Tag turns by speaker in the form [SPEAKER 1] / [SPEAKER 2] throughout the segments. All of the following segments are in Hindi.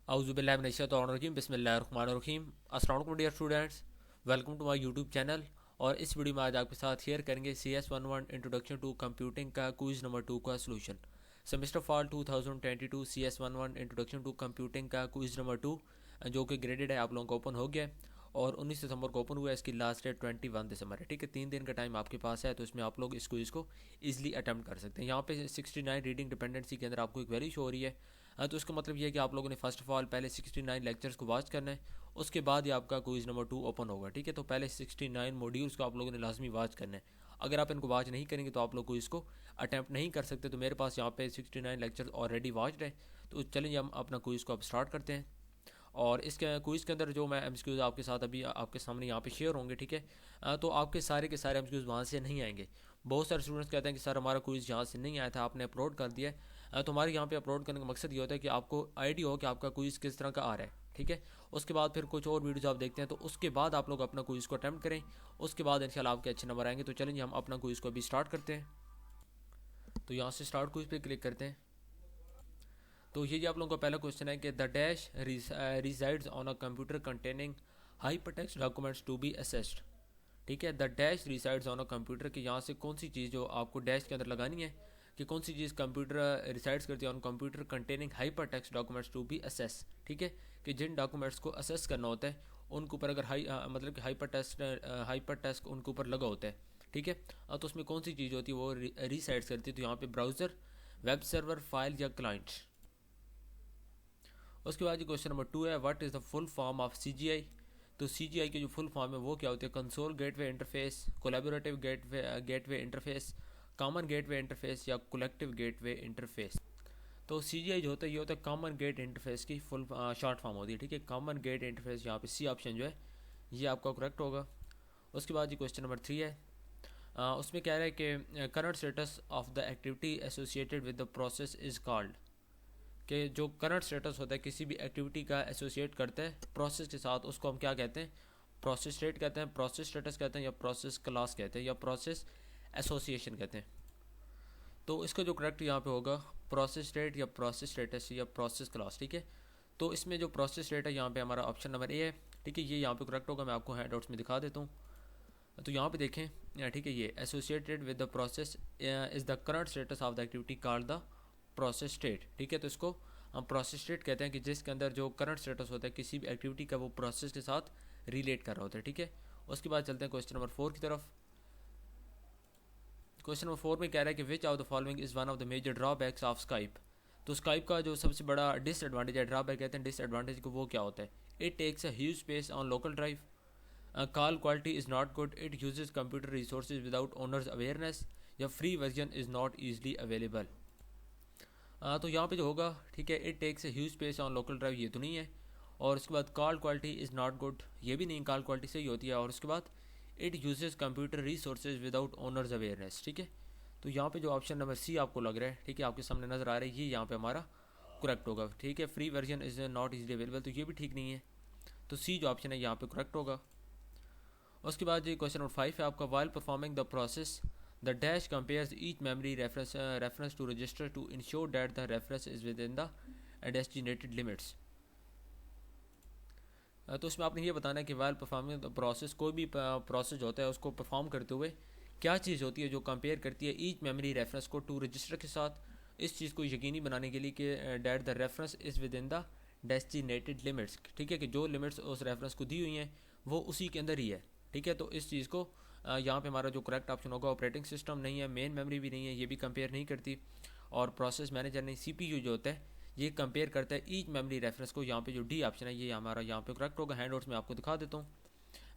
[SPEAKER 1] औज़ुबिल्लाहिमिनश्शैतानिर्रजीम बिस्मिल्लाहिर्रहमानिर्रहीम। अस्सलाम वालेकुम dear students, welcome to my YouTube channel. और इस वीडियो में आज आपके साथ शेयर करेंगे CS11 इंट्रोडक्शन टू कंप्यूटिंग का क्विज़ नंबर 2 का solution. Semester fall 2022 CS11 introduction to computing का क्विज़ नंबर 2 जो कि ग्रेडेड है, आप लोगों को ओपन हो गया और 19 दिसंबर को ओपन हुआ है। इसकी लास्ट डेट 21 दिसंबर है। ठीक है, 3 दिन का टाइम आपके पास है, तो इसमें आप लोग इस क्विज़ को ईजिली अटैम्प्ट कर सकते हैं। यहाँ पे 69 रीडिंग डिपेंडेंसी के अंदर आपको एक वैल्यू शो हो रही है। तो इसका मतलब ये है कि आप लोगों ने फर्स्ट ऑफ ऑल पहले 69 लेक्चर्स को वॉच करना है, उसके बाद ही आपका क्विज़ नंबर 2 ओपन होगा। ठीक है, तो पहले 69 मॉड्यूल्स को आप लोगों ने लाजमी वॉच करना है। अगर आप इनको वॉच नहीं करेंगे तो आप लोग क्विज़ को अटैम्प्ट नहीं कर सकते। तो मेरे पास यहाँ पे 69 लेक्चर ऑलरेडी वॉच्ड है। तो चलिए हम अपना क्विज़ को अब स्टार्ट करते हैं। और इसके क्विज़ के अंदर जो मैं एमसीक्यूज़ आपके साथ अभी आपके सामने यहाँ पे शेयर होंगे। ठीक है, तो आपके सारे के सारे एमसीक्यूज़ वहाँ से नहीं आएंगे। बहुत सारे स्टूडेंट्स कहते हैं कि सर हमारा क्विज़ यहाँ से नहीं आया था, आपने अपलोड कर दिया है। तो हमारे यहाँ पे अपलोड करने का मकसद ये होता है कि आपको आइडिया हो कि आपका क्विज़ किस तरह का आ रहा है। ठीक है, उसके बाद फिर कुछ और वीडियोज़ आप देखते हैं, तो उसके बाद आप लोग अपना क्विज़ को अटैम्प्ट करें। उसके बाद इंशाल्लाह आपके अच्छे नंबर आएंगे। तो चलेंगे हम अपना क्विज़ को अभी स्टार्ट करते हैं। तो यहाँ से स्टार्ट क्विज़ पे क्लिक करते हैं। तो ये आप लोगों का पहला क्वेश्चन है कि the dash resides on a computer containing hypertext documents to be accessed. ठीक है, the dash resides on a computer की यहाँ से कौन सी चीज़ जो आपको डैश के अंदर लगानी है कि कौन सी चीज़ कंप्यूटर रिसाइड्स करती है on computer containing hyper text documents to be access. ठीक है, कि जिन डॉक्यूमेंट्स को असेस करना होता है उनके ऊपर अगर मतलब कि हाइपर टेक्स्ट उनके ऊपर लगा होता है। ठीक है, तो उसमें कौन सी चीज़ होती है वो रिसाइड्स करती है। तो यहाँ पे ब्राउज़र, वेब सर्वर, फाइल या क्लाइंट। उसके बाद क्वेश्चन नंबर 2 है what is the full form of CGI। तो CGI की जो फुल फॉर्म है वो क्या होती है? Console gateway interface, collaborative gateway interface, common gateway interface या कलेक्टिव गेटवे इंटरफेस। तो CGI जो होता है ये होता है कॉमन गेट इंटरफेस की फुल शॉर्ट फॉर्म होती है। ठीक है, कॉमन गेट इंटरफेस, यहाँ पे सी ऑप्शन जो है ये आपका करेक्ट होगा। उसके बाद क्वेश्चन नंबर 3 है, उसमें कह रहा है कि current status of the activity associated with the process is called. कि जो करंट स्टेटस होता है किसी भी एक्टिविटी का एसोसिएट करते हैं प्रोसेस के साथ, उसको हम क्या कहते हैं? प्रोसेस स्टेट कहते हैं, प्रोसेस स्टेटस कहते हैं, या प्रोसेस क्लास कहते हैं, या प्रोसेस एसोसिएशन कहते हैं। तो इसका जो करेक्ट यहाँ पे होगा प्रोसेस स्टेट या प्रोसेस स्टेटस या प्रोसेस क्लास। ठीक है, तो इसमें जो प्रोसेस स्टेट है यहाँ पे हमारा ऑप्शन नंबर ए है। ठीक है, ये यहाँ पे करेक्ट होगा। मैं आपको हैंड आउट्स में दिखा देता हूँ। तो यहाँ पे देखें, ठीक है, ये associated with the process is the current status of the activity called the process state. ठीक है, तो इसको हम प्रोसेस स्टेट कहते हैं कि जिसके अंदर जो करंट स्टेटस होता है किसी भी एक्टिविटी का वो प्रोसेस के साथ रिलेट कर रहा होता है। ठीक है, उसके बाद चलते हैं क्वेश्चन नंबर 4 की तरफ। क्वेश्चन नंबर 4 में कह रहा है कि which of the following is one of the major drawbacks of Skype. तो स्काइप का जो सबसे बड़ा डिसएडवांटेज है, ड्रॉबैक कहते हैं डिसएडवांटेज को, वो क्या होता है? It takes a huge space on local drive, call quality is not good, it uses computer resources without owners awareness, या free version is not easily available. तो यहाँ पे जो होगा, ठीक है, it takes huge space on local drive, ये तो नहीं है। और उसके बाद call quality is not good, ये भी नहीं, कॉल क्वालिटी सही होती है। और उसके बाद it uses computer resources without owners awareness. ठीक है, तो यहाँ पे जो ऑप्शन नंबर सी आपको लग रहा है, ठीक है, आपके सामने नज़र आ रहा है, ये यहाँ पे हमारा करेक्ट होगा। ठीक है, free version is not easily available, तो ये भी ठीक नहीं है। तो सी जो ऑप्शन है यहाँ पे करेक्ट होगा। उसके बाद ये क्वेश्चन नंबर 5 है आपका, while performing the process the dash compares each memory reference to register to ensure that the reference is within the destinated limits. तो इसमें आपने ये बताना है कि वाइल परफॉर्मिंग द प्रोसेस, कोई भी प्रोसेस होता है उसको परफॉर्म करते हुए क्या चीज़ होती है जो कंपेयर करती है ईच मेमोरी रेफरेंस को टू रजिस्टर के साथ, इस चीज़ को यकीनी बनाने के लिए कि that the reference is with in the destinated limits. ठीक है, कि जो लिमिट्स उस रेफरेंस को दी हुई हैं वो उसी के अंदर ही है। ठीक है, तो इस चीज़ को यहाँ पे हमारा जो करेक्ट ऑप्शन होगा, ऑपरेटिंग सिस्टम नहीं है, मेन मेमोरी भी नहीं है, ये भी कंपेयर नहीं करती, और प्रोसेस मैनेजर नहीं, CPU जो होता है ये कंपेयर करता है ईच मेमोरी रेफरेंस को। यहाँ पे जो डी ऑप्शन है ये हमारा यहाँ पे करेक्ट होगा। हैंड आउट्स में आपको दिखा देता हूँ।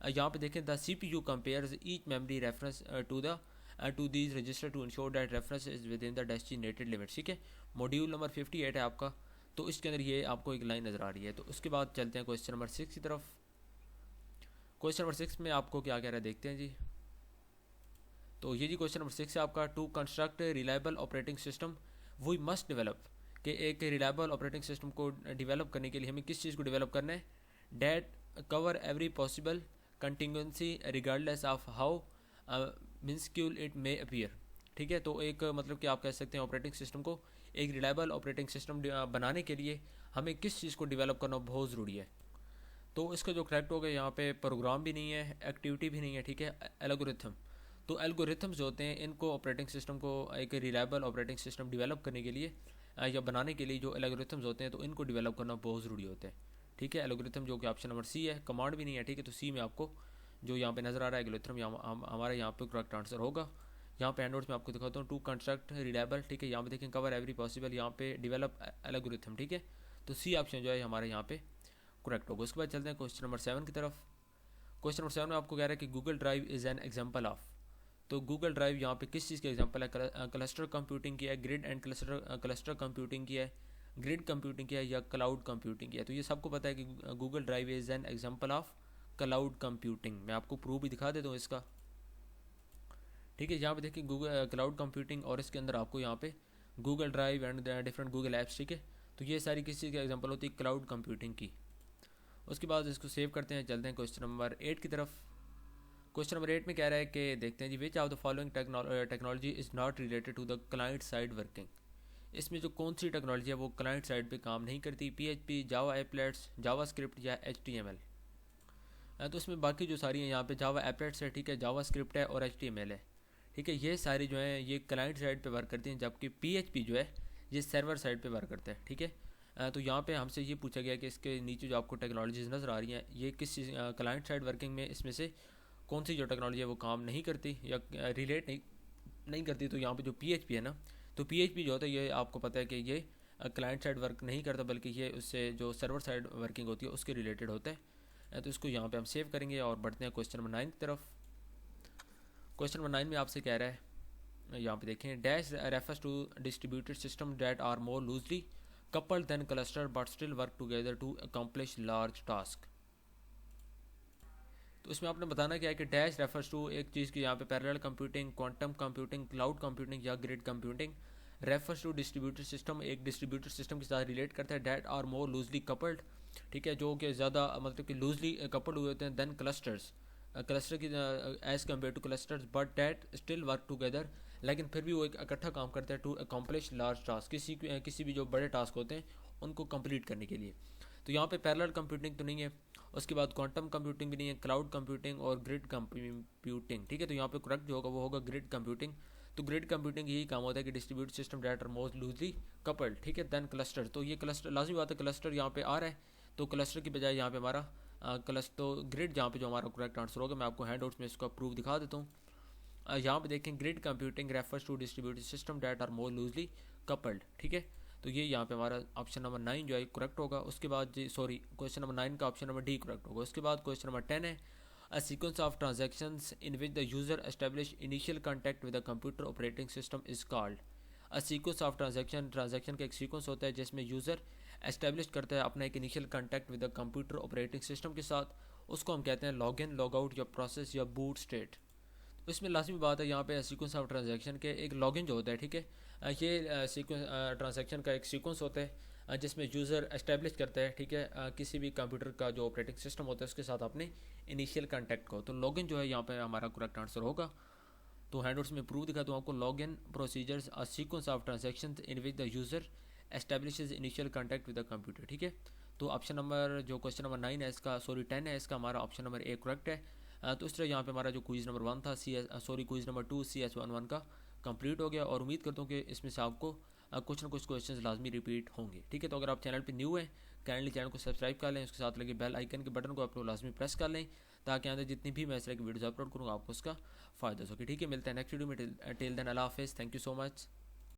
[SPEAKER 1] यहाँ पे देखें, the CPU compares each memory reference to these register to ensure that reference is within the destinated limit. ठीक है, मॉड्यूल नंबर 58 है आपका, तो इसके अंदर ये आपको एक लाइन नज़र आ रही है। तो उसके बाद चलते हैं क्वेश्चन नंबर 6 की तरफ। क्वेश्चन नंबर 6 में आपको क्या कह रहा है देखते हैं जी। तो ये जी क्वेश्चन नंबर 6 है आपका, to construct reliable operating system we must develop. कि एक रिलायबल ऑपरेटिंग सिस्टम को डेवलप करने के लिए हमें किस चीज़ को डेवलप करना है? That cover every possible contingency regardless of how minuscule it may appear. ठीक है, तो एक मतलब कि आप कह सकते हैं ऑपरेटिंग सिस्टम को एक रिलायबल ऑपरेटिंग सिस्टम बनाने के लिए हमें किस चीज़ को डेवलप करना बहुत ज़रूरी है। तो इसका जो करेक्ट होगा यहाँ पे प्रोग्राम भी नहीं है, एक्टिविटी भी नहीं है, ठीक है, एल्गोरिथम। तो एल्गोरिथम्स जो होते हैं इनको ऑपरेटिंग सिस्टम को एक रिलायबल ऑपरेटिंग सिस्टम डेवलप करने के लिए या बनाने के लिए जो एल्गोरिथम्स होते हैं तो इनको डेवलप करना बहुत ज़रूरी होता है, ठीक है। एल्गोरिथम जो कि ऑप्शन नंबर सी है, कमांड भी नहीं है, ठीक है। तो सी में आपको जो यहाँ पे नज़र आ रहा है एल्गोरिथम हमारा यहाँ पे करेक्ट आंसर होगा। यहाँ पे हैंडआउट्स में आपको दिखाता हूँ, टू कंस्ट्रक्ट रिलायबल, ठीक है। यहाँ पे देखें कवर एवरी पॉसिबल, यहाँ पे डेवलप एल्गोरिथम, ठीक है। तो सी ऑप्शन जो है हमारे यहाँ पे करेक्ट होगा। उसके बाद चलते हैं क्वेश्चन नंबर 7 की तरफ। क्वेश्चन नंबर 7 में आपको कह रहा है कि Google drive is an example of. तो गूगल ड्राइव यहाँ पे किस चीज़ का एग्जांपल है? क्लस्टर कंप्यूटिंग की है, ग्रिड एंड क्लस्टर कंप्यूटिंग की है, ग्रिड कंप्यूटिंग की है, या क्लाउड कंप्यूटिंग की है। तो ये सबको पता है कि Google drive is an example of cloud computing. मैं आपको प्रूफ भी दिखा देता हूँ इसका, ठीक है। यहाँ पे देखिए गूगल क्लाउड कंप्यूटिंग और इसके अंदर आपको यहाँ पे Google drive and different Google apps, ठीक है। तो ये सारी किस चीज़ की एग्जाम्पल होती है? क्लाउड कंप्यूटिंग की। उसके बाद इसको सेव करते हैं, चलते हैं क्वेश्चन नंबर 8 की तरफ। क्वेश्चन नंबर 8 में कह रहा है कि देखते हैं जी, which of the following technology is not related to the client side working. इसमें जो कौन सी टेक्नोलॉजी है वो क्लाइंट साइड पे काम नहीं करती? PHP, जावा एप्लेट्स, जावा स्क्रिप्ट या HTML। तो इसमें बाकी जो सारी हैं यहाँ पे जावा एप्लेट्स है, ठीक है, जावा स्क्रिप्ट है और HTML है, ठीक है। ये सारी जो है ये क्लाइंट साइड पे वर्क करती हैं, जबकि PHP जो है ये सर्वर साइड पे वर्क करता है, ठीक है। तो यहाँ पे हमसे ये पूछा गया कि इसके नीचे जो आपको टेक्नोलॉजीज नज़र आ रही हैं ये किस क्लाइंट साइड वर्किंग में इसमें से कौन सी जो टेक्नोलॉजी है वो काम नहीं करती या रिलेट नहीं करती। तो यहाँ पे जो PHP है ना, तो PHP जो होता है ये आपको पता है कि ये क्लाइंट साइड वर्क नहीं करता, बल्कि ये उससे जो सर्वर साइड वर्किंग होती है उसके रिलेटेड होता है। तो इसको यहाँ पे हम सेव करेंगे और बढ़ते हैं क्वेश्चन नंबर 9 की तरफ। क्वेश्चन नंबर 9 में आपसे कह रहा है, यहाँ पे देखें, dash refers to distributed system that are more loosely coupled than cluster but still work together to accomplish large task. तो इसमें आपने बताना क्या है कि डैश रेफर्स टू एक चीज़ की यहाँ पे parallel computing, quantum computing, cloud computing या grid computing. Refers to distributed system एक डिस्ट्रीब्यूटेड सिस्टम के साथ रिलेट करता है, that are more loosely coupled, ठीक है, जो कि ज़्यादा मतलब कि लूजली कपल्ड हुए होते हैं, देन क्लस्टर्स, क्लस्टर की as compare to clusters, but that still work together, लेकिन फिर भी वो एक इकट्ठा काम करता है, टू अकम्प्लिश लार्ज टास्क, किसी भी जो बड़े टास्क होते हैं उनको कंप्लीट करने के लिए। तो यहाँ पे पैरेलल कंप्यूटिंग तो नहीं है, उसके बाद क्वांटम कंप्यूटिंग भी नहीं है, क्लाउड कंप्यूटिंग और ग्रिड कंप्यूटिंग, ठीक है। तो यहाँ पे करेक्ट जो होगा वो होगा ग्रिड कंप्यूटिंग। तो ग्रिड कंप्यूटिंग यही काम होता है कि distribute system that are most loosely coupled, ठीक है, देन क्लस्टर। तो ये क्लस्टर लाजमी बात है, क्लस्टर यहाँ पे आ रहा है, तो क्लस्टर की बजाय यहाँ पे हमारा क्लस्टर, तो ग्रिड जहाँ पे जो हमारा करेक्ट आंसर होगा। मैं आपको हैंडआउट्स में इसका प्रूफ दिखा देता हूँ। यहाँ पे देखें, grid computing refers to distributed system that are more loosely coupled, ठीक है। तो ये यहाँ पे हमारा ऑप्शन नंबर 9 जो है करेक्ट होगा। उसके बाद जी सॉरी, क्वेश्चन नंबर 9 का ऑप्शन नंबर डी करेक्ट होगा। उसके बाद क्वेश्चन नंबर 10 है, a sequence of transactions in which the user establish initial contact with the computer operating system is called. A sequence of transaction का एक सीक्वेंस होता है जिसमें यूज़र एस्टेब्लिश करता है अपना एक initial contact with the computer operating system के साथ, उसको हम कहते हैं लॉग इन, लॉग आउट या प्रोसेस या बूट स्टेट। तो इसमें लाजमी बात है यहाँ पे सीक्वेंस ऑफ ट्रांजैक्शन के एक लॉगिन जो होता है, ठीक है, ये सीक्वेंस ट्रांजैक्शन का एक सीक्वेंस होता है जिसमें यूज़र एस्टेब्लिश करता है, ठीक है, किसी भी कंप्यूटर का जो ऑपरेटिंग सिस्टम होता है उसके साथ अपने इनिशियल कॉन्टैक्ट को। तो लॉगिन जो है यहाँ पे हमारा करेक्ट आंसर होगा। तो हैंडआउट्स में प्रूफ दिखा दूँ आपको, login procedures are sequence of transaction in which the user establishes initial contact with the computer, ठीक है। तो ऑप्शन नंबर जो क्वेश्चन नंबर 9 है इसका, सॉरी 10 है इसका, हमारा ऑप्शन नंबर ए करेक्ट है। तो इस तरह यहाँ पे हमारा जो क्विज़ नंबर 1 था क्विज़ नंबर 2 CS11 का कंप्लीट हो गया, और उम्मीद करता हूँ कि इसमें से आपको कुछ ना कुछ क्वेश्चंस लाजमी रिपीट होंगे, ठीक है। तो अगर आप चैनल पे न्यू हैं, काइंडली चैनल को सब्सक्राइब कर लें, उसके साथ लगे बेल आइकन के बटन को आप लोग लाजमी प्रेस कर लें, ताकि आगे जितनी भी मैं इस तरह की वीडियोज़ अपलोड करूँगा आपको उसका फ़ायदा हो सके, ठीक है। मिलते हैं नेक्स्ट वीडियो में, टिल देन अल्लाह हाफिज़, थैंक यू सो मच।